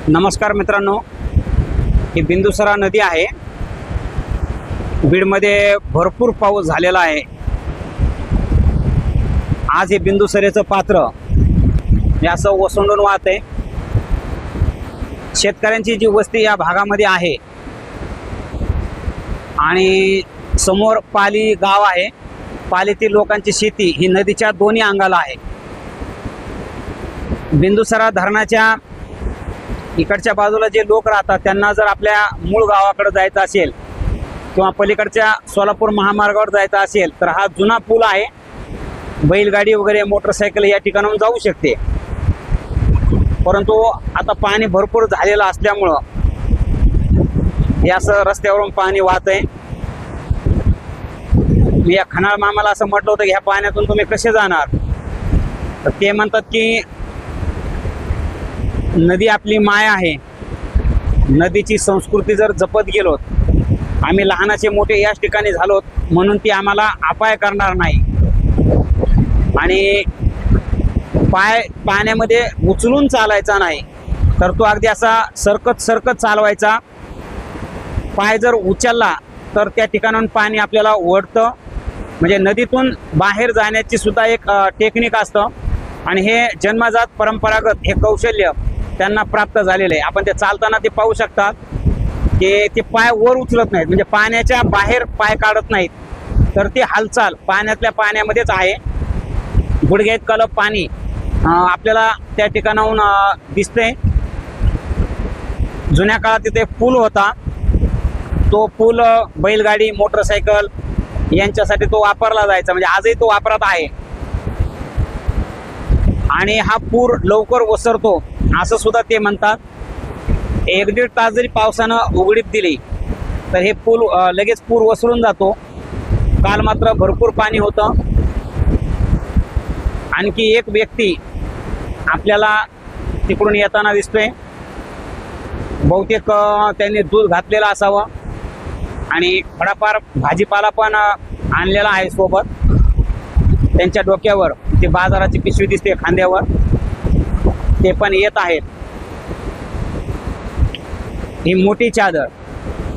नमस्कार मित्रांनो, ही बिंदुसरा नदी आहे। बीडमध्ये भरपूर पाऊस झालेला आहे। आज हे बिंदुसरेचं पात्र हे असं ओसंडून वाहत आहे। शेतकऱ्यांची जी वस्ती या भागामध्ये आहे आणि समोर पाली गाव आहे। पालीतील लोकांची शेती ही नदीच्या दोन्ही अंगाला आहे। बिंदुसरा धरणाच्या इकडच्या बाजूला जे लोक राहतात त्यांना जर आपल्या मूळ गावाकडे जायचं असेल किंवा पलीकडच्या सोलापूर महामार्गावर जायचं असेल तर हा जुना पूल आहे। बैलगाडी वगैरे मोटरसायकल या ठिकाणाहून जाऊ शकते, परंतु आता पाणी भरपूर झालेलं असल्यामुळं हे असं रस्त्यावरून पाणी वाहत आहे। मी या खनाळ मामाला असं म्हटलं होतं की ह्या पाण्यातून तुम्ही कसे जाणार, तर ते म्हणतात की नदी आपली माय आहे। नदीची संस्कृती जर जपत गेलो, आम्ही लहानाचे मोठे याच ठिकाणी झालो म्हणून ती आम्हाला अपाय करणार नाही आणि पाण्यामध्ये उचलून चालायचा नाही, तर तो अगदी असा सरकत चालवायचा। पाय जर उचलला तर त्या ठिकाणाहून पाणी आपल्याला ओढतं। म्हणजे नदीतून बाहेर जाण्याची सुद्धा एक टेक्निक असतं आणि हे जन्मजात परंपरागत हे कौशल्य त्यांना प्राप्त झालेलं आहे। आपण ते चालताना ते पाहू शकतात की ते पाय वर उचलत नाहीत, म्हणजे पाण्याच्या बाहेर पाय काढत नाहीत, तर ती हालचाल पाण्यातल्या पाण्यामध्येच आहे। गुडघ्यात कलप पाणी आपल्याला त्या ठिकाणाहून दिसते। जुन्या काळात तिथे पूल होता, तो पूल बैलगाडी मोटरसायकल यांच्यासाठी तो वापरला जायचा, म्हणजे आजही तो वापरात आहे आणि हा पूर लवकर ओसरतो असं सुद्धा ते म्हणतात। 1-1.5 तास जरी पावसानं उघडीप दिली तर हे पूल लगेच पूर ओसरून जातो। काल मात्र भरपूर पाणी होतं। आणखी एक व्यक्ती आपल्याला तिकडून येताना दिसतोय, बहुतेक त्यांनी दूध घातलेलं असावं आणि थोडाफार भाजीपाला पण आणलेला आहे सोबत। त्यांच्या डोक्यावर ते बाजाराची पिशवी दिसते, खांद्यावर ते पण येत आहेत। ही मोठी चादर,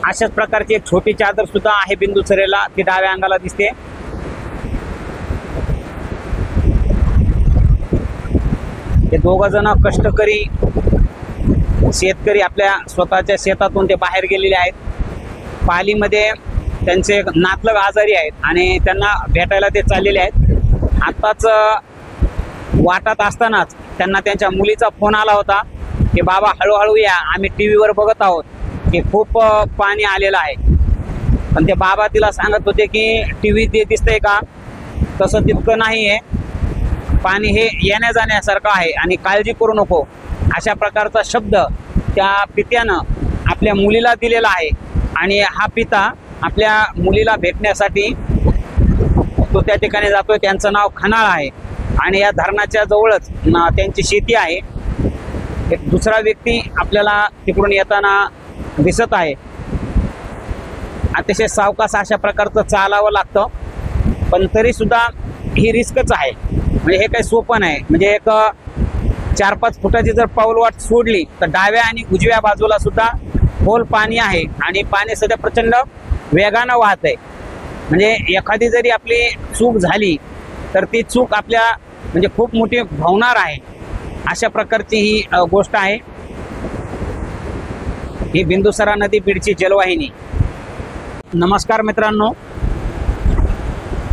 अशाच प्रकारची एक छोटी चादर सुद्धा आहे बिंदुसरेला, ती डाव्या अंगाला दिसते। हे दोघं जण कष्टकरी शेतकरी आपल्या स्वतःच्या शेतातून ते बाहेर गेलेले आहेत। पालीमध्ये त्यांचे नातलग आजारी आहेत आणि त्यांना भेटायला ते चाललेले आहेत। आत्ताच वाटात असतानाच त्यांना त्यांच्या मुलीचा फोन आला होता की बाबा हळूहळू या, आम्ही टीव्हीवर बघत आहोत की खूप पाणी आलेलं आहे। पण ते बाबा तिला सांगत होते की टीव्ही ते दिसतंय का, तसं तितकं नाही आहे, पाणी हे येण्या जाण्यासारखं आहे आणि काळजी करू नको, अशा प्रकारचा शब्द त्या पित्यानं आपल्या मुलीला दिलेला आहे। आणि हा पिता आपल्या मुलीला भेटण्यासाठी तो त्या ठिकाणी जातोय। त्यांचं नाव खनाळ आहे आणि या धरणाच्या जवळच त्यांची शेती आहे। एक दुसरा व्यक्ती आपल्याला तिकडून येताना दिसत आहे। अतिशय सावकाश अशा प्रकारचं चालावं लागतं, पण तरी सुद्धा ही रिस्कच आहे। म्हणजे हे काही सोपं नाही। म्हणजे एक 4-5 फुटाची जर पाऊलवाट सोडली तर डाव्या आणि उजव्या बाजूला सुद्धा खोल पाणी आहे आणि पाणी सध्या प्रचंड वेगानं वाहत आहे। म्हणजे एखादी जरी आपली चूक झाली तर ती चूक आपल्या म्हणजे खूप मोठी भावणार आहे, अशा प्रकारची ही गोष्ट आहे। ही बिंदुसरा नदी बीडची जलवाहिनी। नमस्कार मित्रांनो,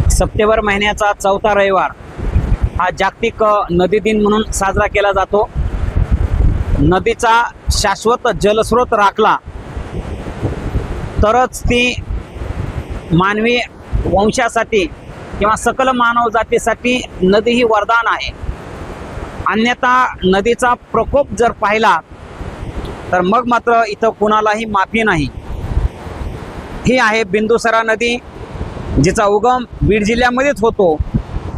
सप्टेंबर महिन्याचा 4था रविवार हा जागतिक नदी दिन म्हणून साजरा केला जातो। नदीचा शाश्वत जलस्रोत राखला तरच ती मानवी वंशासाठी किंवा सकल मानव जातीसाठी नदी ही वरदान आहे। अन्यथा नदीचा प्रकोप जर पाहिला तर मग मात्र इथं कुणालाही माफी नाही। ही आहे बिंदुसरा नदी, जिचा उगम बीड जिल्ह्यामध्येच होतो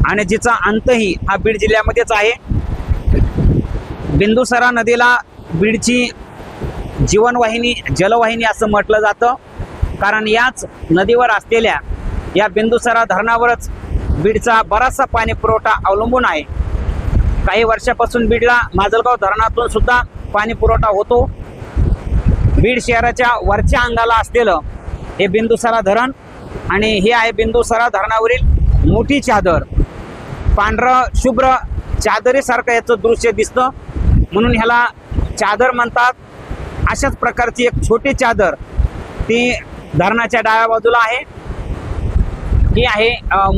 आणि जिचा अंतही हा बीड जिल्ह्यामध्येच आहे। बिंदुसरा नदीला बीडची जीवनवाहिनी जलवाहिनी असं म्हटलं जातं, कारण याच नदीवर असलेल्या या बिंदुसरा धरणावरच बीडचा बराचसा पाणी पुरवठा अवलंबून आहे। काही वर्षापासून बीडला माजलगाव धरणातून सुद्धा पाणी पुरवठा होतो. बीड शहराच्या वरच्या अंगाला असलेलं हे बिंदुसरा धरण आणि हे आहे बिंदुसरा धरणावरील मोठी चादर. पांढरं शुभ्र चादरीसारखं याचं दृश्य दिसतं, म्हणून ह्याला चादर म्हणतात. अशाच प्रकारची एक छोटी चादर ती धरणाच्या डाव्या बाजूला आहे. ही आहे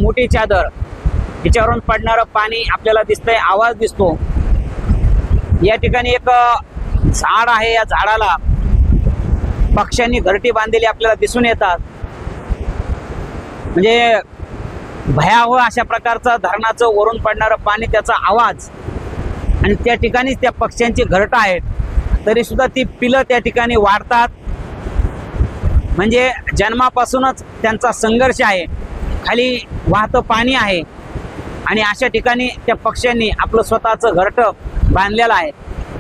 मोठी चादर. हिच्यावरून पडणारं पाणी आपल्याला दिसतंय, आवाज दिसतो. या ठिकाणी एक झाड आहे, या झाडाला पक्ष्यांनी घरटी बांधलेली आपल्याला दिसून येतात. म्हणजे भयावह अशा प्रकारचं धरणाचं वरून पडणारं पाणी, त्याचा आवाज आणि त्या ठिकाणीच त्या पक्ष्यांची घरटं आहेत. तरी सुद्धा ती पिलं त्या ठिकाणी वाढतात. म्हणजे जन्मापासूनच त्यांचा संघर्ष आहे. खाली वाहतं पाणी आहे आणि अशा ठिकाणी त्या पक्ष्यांनी आपलं स्वतःचं घरटं बांधलेलं आहे.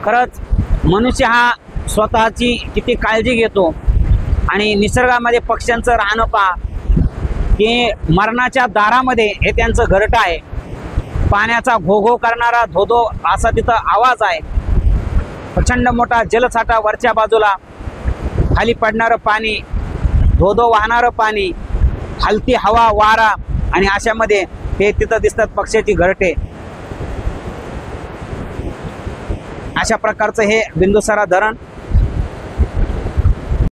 खरंच मनुष्य हा स्वतःची किती काळजी घेतो आणि निसर्गामध्ये पक्ष्यांचं राहणं पहा की मरणाच्या दारामध्ये हे त्यांचं घरटं आहे. पाण्याचा घोघो करणारा धोधो असा तिथं आवाज आहे. प्रचंड मोठा जलसाठा वरच्या बाजूला, खाली पडणारं पाणी, धोधो वाहणारं पाणी, हलती हवा वारा आणि अशामध्ये हे तिथं दिसतात पक्ष्याची घरटे. अशा प्रकारचं हे बिंदुसरा धरण